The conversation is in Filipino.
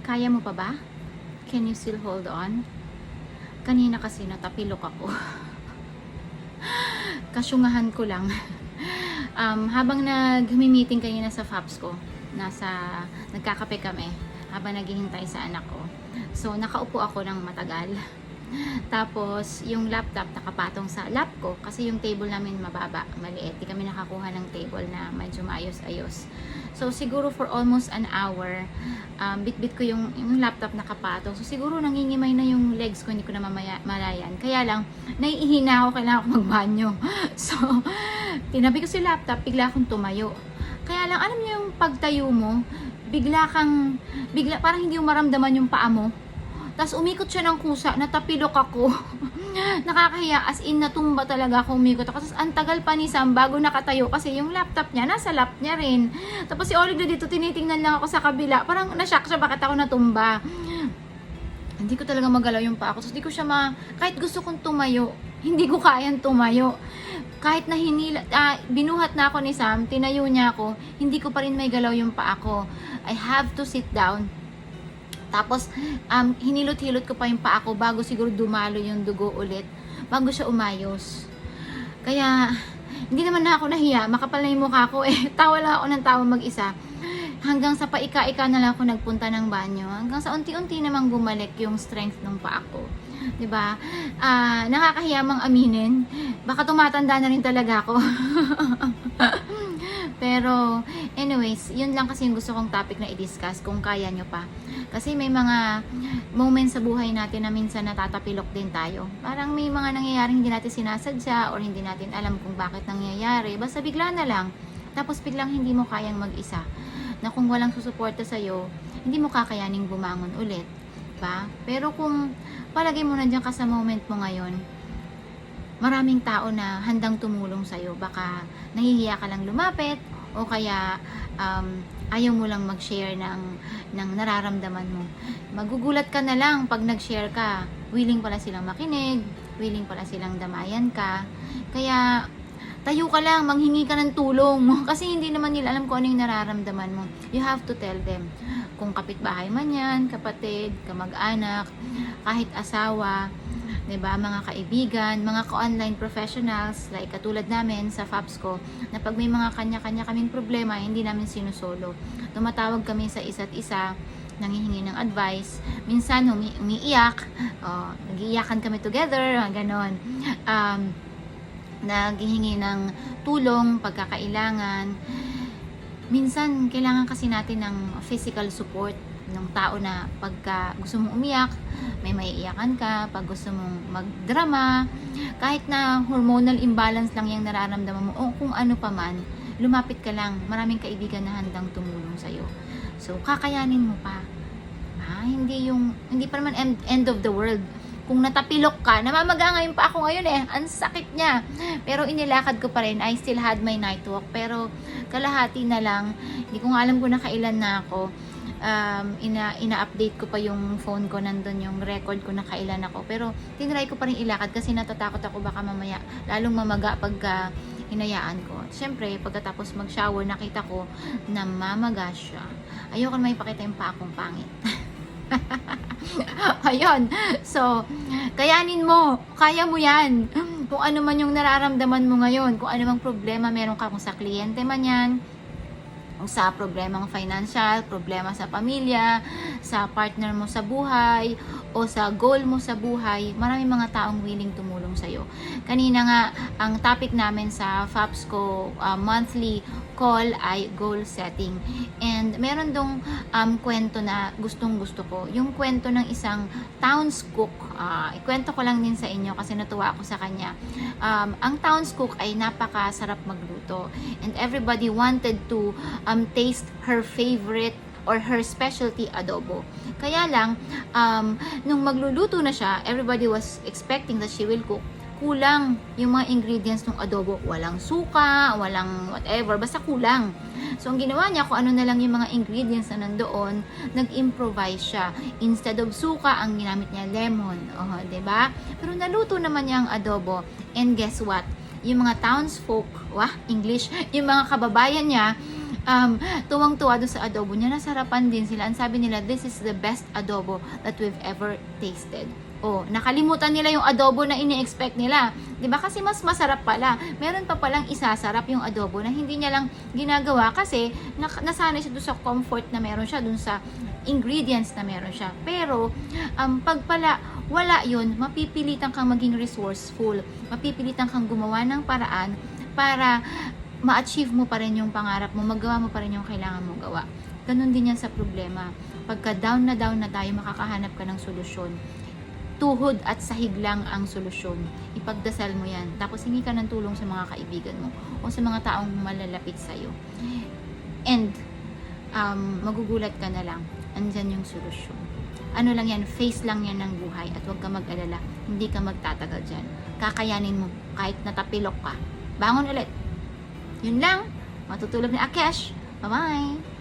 Kaya mo pa ba? Can you still hold on? Kanina kasi natapilok ako. Kasyungahan ko lang. Habang nag-meeting kanina sa FAPS ko, nagkakape kami habang naghihintay sa anak ko. So, nakaupo ako ng matagal. Tapos, yung laptop nakapatong sa lap ko kasi yung table namin mababa, maliit. Di kami nakakuha ng table na medyo maayos-ayos. So, siguro for almost an hour, bit-bit ko yung laptop nakapatong. So, siguro nangingimay na yung legs ko, hindi ko na malayan. Kaya lang, naiihina ako, kailangan ako magbanyo. So, tinabi ko si laptop, bigla akong tumayo. Kaya lang, alam niyo yung pagtayo mo, bigla parang hindi mo maramdaman yung paa mo. Tapos umikot siya ng kusa, natapilok ako. Nakakahiya, as in natumba talaga ako, umikot ako. Tapos ang tagal pa ni Sam bago nakatayo kasi yung laptop niya, nasa lap niya rin. Tapos si Oleg na dito, tinitingnan lang ako sa kabila. Parang nashock siya, bakit ako natumba. Hindi ko talaga magalaw yung paa ko. Tapos hindi ko siya kahit gusto kong tumayo, hindi ko kayang tumayo. Kahit na binuhat na ako ni Sam, tinayo niya ako, hindi ko pa rin may galaw yung paa ko. I have to sit down. Tapos, hinilot-hilot ko pa yung paa ko bago siguro dumalo yung dugo ulit, bago siya umayos. Kaya, hindi naman na ako nahiya, makapal na yung mukha ko eh. Tawa lang ako ng tawa mag-isa. Hanggang sa paika-ika na lang ako nagpunta ng banyo. Hanggang sa unti-unti namang bumalik yung strength ng paa ko. 'Di ba? Nakakahiyamang aminin. Baka tumatanda na rin talaga ako. Pero, anyways, yun lang kasi yung gusto kong topic na i-discuss kung kaya nyo pa. Kasi may mga moments sa buhay natin na minsan natatapilok din tayo. Parang may mga nangyayaring hindi natin sinasadya or hindi natin alam kung bakit nangyayari. Basta bigla na lang. Tapos biglang hindi mo kayang mag-isa. Na kung walang susuporta sa'yo, hindi mo kakayaning bumangon ulit. Ba? Pero kung palagay mo nandiyan ka sa moment mo ngayon, maraming tao na handang tumulong sa'yo. Baka nahihiya ka lang lumapit o kaya ayaw mo lang mag-share ng nararamdaman mo. Magugulat ka na lang pag nag-share ka. Willing pala silang makinig, willing pala silang damayan ka. Kaya tayo ka lang, manghingi ka ng tulong. Kasi hindi naman nila alam kung ano yung nararamdaman mo. You have to tell them. Kung kapitbahay man yan, kapatid, kamag-anak, kahit asawa, 'di ba, mga kaibigan, mga ka-online professionals like katulad namin sa FAPS ko, na pag may mga kanya-kanya kaming problema, hindi namin sinusolo. Tumatawag kami sa isa't isa, nanghihingi ng advice, minsan umiiyak, nag-iiyakan kami together, ganon. Naghihingi ng tulong pagkakailangan. Minsan kailangan kasi natin ng physical support ng tao na pagka gusto mong umiyak, may maiiyakan ka, pag gusto mong magdrama, kahit na hormonal imbalance lang yung nararamdaman mo o kung ano pa man, lumapit ka lang, maraming kaibigan na handang tumulong sa'yo. So, kakayanin mo pa. Hindi pa naman end of the world. Kung natapilok ka, namamaga ngayon pa ako ngayon eh, ang sakit niya. Pero inilakad ko pa rin, I still had my night walk, pero kalahati na lang, hindi ko nga alam kung nakailan na ako. Ina-update ko pa yung phone ko, nandun yung record ko na kailan ako, pero tinry ko pa rin ilakad kasi natatakot ako baka mamaya lalong mamaga pagka hinayaan ko. Siyempre, pagkatapos mag-shower, nakita ko na mamaga siya. Ayoko na may pakita yung pa akong pangit. Ayun. So, kayanin mo. Kaya mo yan. Kung ano man yung nararamdaman mo ngayon, kung ano mang problema meron ka, kung sa kliyente man yan, sa problemang financial, problema sa pamilya, sa partner mo sa buhay, o sa goal mo sa buhay, maraming mga taong willing tumulong sa'yo. Kanina nga, ang topic namin sa FAPS ko monthly call ay goal setting. And meron dong kwento na gustong gusto ko. Yung kwento ng isang townscook. Ikwento ko lang din sa inyo kasi natuwa ako sa kanya. Ang townscook ay napakasarap magluto. And everybody wanted to taste her favorite or her specialty adobo. Kaya lang, nung magluluto na siya, everybody was expecting that she will cook. Kulang yung mga ingredients ng adobo. Walang suka, walang whatever, basta kulang. So, ang ginawa niya, kung ano na lang yung mga ingredients na nandoon, nag-improvise siya. Instead of suka, ang ginamit niya lemon. Diba? Pero naluto naman niya ang adobo. And guess what? Yung mga townsfolk, English, yung mga kababayan niya, tuwang-tuwa doon sa adobo niya. Nasarapan din sila. Ang sabi nila, this is the best adobo that we've ever tasted. Oh, nakalimutan nila yung adobo na ini-expect nila. 'Di ba? Kasi mas masarap pala. Meron pa palang isasarap yung adobo na hindi niya lang ginagawa kasi nasanay siya doon sa comfort na meron siya, doon sa ingredients na meron siya. Pero pag pala wala 'yun, mapipilitan kang maging resourceful. Mapipilitan kang gumawa ng paraan para ma-achieve mo pa rin yung pangarap mo, magawa mo pa rin yung kailangan mong gawa. Ganon din yan sa problema. Pagka down na tayo, makakahanap ka ng solusyon. Tuhod at sahig lang ang solusyon. Ipagdasal mo yan. Tapos hingi ka ng tulong sa mga kaibigan mo o sa mga taong malalapit sa'yo. And, magugulat ka na lang. Andyan yung solusyon. Ano lang yan, face lang yan ng buhay at huwag ka mag-alala. Hindi ka magtatagal dyan. Kakayanin mo kahit natapilok ka. Bangon ulit. Yun lang. Matutulog ni Akesh. Bye-bye!